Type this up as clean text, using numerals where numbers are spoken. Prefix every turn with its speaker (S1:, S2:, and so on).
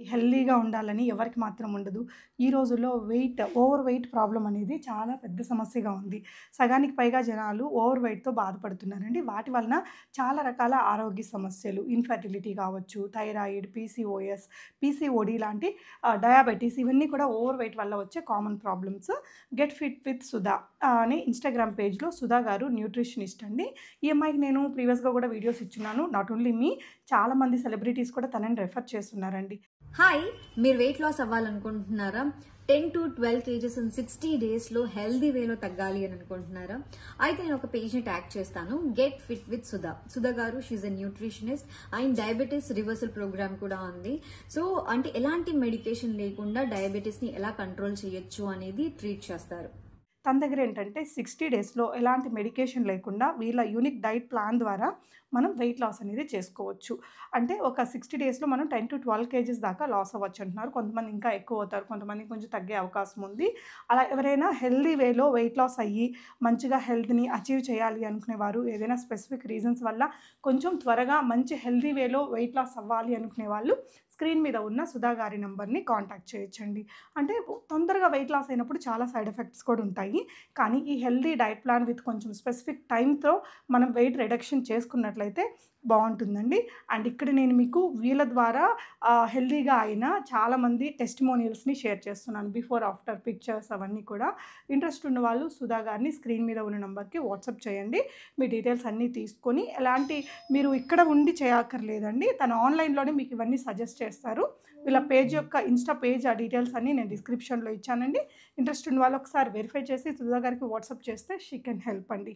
S1: హెల్తీగా ఉండాలని ఎవరికి మాత్రం ఉండదు. ఈ రోజుల్లో ఓవర్ వెయిట్ ప్రాబ్లమ్ అనేది చాలా పెద్ద సమస్యగా ఉంది. సగానికి పైగా జనాలు ఓవర్ వెయిట్‌తో బాధపడుతున్నారండి. వాటి వలన చాలా రకాల ఆరోగ్య సమస్యలు ఇన్‌ఫెర్టిలిటీ కావచ్చు, థైరాయిడ్, పీసీఓడీ లాంటి డయాబెటిస్ ఇవన్నీ కూడా ఓవర్ వెయిట్ వల్ల వచ్చే common problems. Get fit with Sudha అని ఇన్‌స్టాగ్రామ్ పేజ్‌లో సుధా గారు న్యూట్రిషనిస్ట్ అండి. ఈ అమ్మాయికి నేను ప్రీవియస్‌గా కూడా వీడియోస్ ఇచ్చున్నాను. నాట్ ఓన్లీ మీ, చాలామంది సెలబ్రిటీస్ కూడా తనని రెఫర్ చేస్తున్నారండి.
S2: హాయ్, మీరు వెయిట్ లాస్ అవ్వాలనుకుంటున్నారా? 10 to 12 కేజెస్ ఇన్ 60 డేస్లో హెల్దీ వేలో తగ్గాలి అని అనుకుంటున్నారా? అయితే నేను ఒక పేజ్ని ట్యాగ్ చేస్తాను, get fit with Sudha. Sudha గారు she's a nutritionist and diabetes reversal programme కూడా ఉంది. సో అంటే ఎలాంటి మెడికేషన్ లేకుండా డయాబెటీస్ని ఎలా కంట్రోల్ చేయొచ్చు అనేది ట్రీట్ చేస్తారు.
S1: తన దగ్గర ఏంటంటే 60 డేస్‌లో ఎలాంటి మెడికేషన్ లేకుండా వీళ్ళ యూనిక్ డైట్ ప్లాన్ ద్వారా మనం వెయిట్ లాస్ అనేది చేసుకోవచ్చు. అంటే ఒక 60 డేస్‌లో మనం 10-12 కేజీస్ దాకా లాస్ అవ్వచ్చు అంటున్నారు. కొంతమంది ఇంకా ఎక్కువ అవుతారు. కొంతమంది కొంచెం తగ్గే అవకాశం ఉంది. అలా ఎవరైనా హెల్తీ వేలో వెయిట్ లాస్ అయ్యి మంచిగా హెల్త్‌ని అచీవ్ చేయాలి అనుకునేవారు, ఏదైనా స్పెసిఫిక్ రీజన్స్ వల్ల కొంచెం త్వరగా మంచి హెల్తీ వేలో వెయిట్ లాస్ అవ్వాలి అనుకునే వాళ్ళు స్క్రీన్ మీద ఉన్న సుధా గారి నంబర్‌ని కాంటాక్ట్ చేయొచ్చండి. అంటే తొందరగా వెయిట్ లాస్ అయినప్పుడు చాలా సైడ్ ఎఫెక్ట్స్ కూడా ఉంటాయి. కానీ ఈ హెల్తీ డైట్ ప్లాన్ విత్ కొంచెం స్పెసిఫిక్ టైమ్‌తో మనం వెయిట్ రిడక్షన్ చేసుకున్నట్లయితే బావుంటుందండి. అండ్ ఇక్కడ నేను మీకు వీళ్ళ ద్వారా హెల్తీగా అయిన చాలామంది టెస్టిమోనియల్స్‌ని షేర్ చేస్తున్నాను. బిఫోర్, ఆఫ్టర్ పిక్చర్స్ అవన్నీ కూడా. ఇంట్రెస్ట్ ఉన్న వాళ్ళు సుధా గారిని స్క్రీన్ మీద ఉన్న నంబర్‌కి వాట్సాప్ చేయండి. మీ డీటెయిల్స్ అన్నీ తీసుకొని మీరు ఇక్కడ ఉండి చేయక్కర్లేదండి. తను ఆన్‌లైన్‌లోనే మీకు ఇవన్నీ సజెస్ట్ చేస్తారు. వీళ్ళ పేజ్ యొక్క ఇన్‌స్టా పేజ్ ఆ డీటెయిల్స్ అన్నీ నేను డిస్క్రిప్షన్‌లో ఇచ్చానండి. ఇంట్రెస్ట్ ఉన్న వాళ్ళు ఒకసారి వెరిఫై చేసి సుధా గారికి వాట్సాప్ చేస్తే షీ కెన్ హెల్ప్ అండి.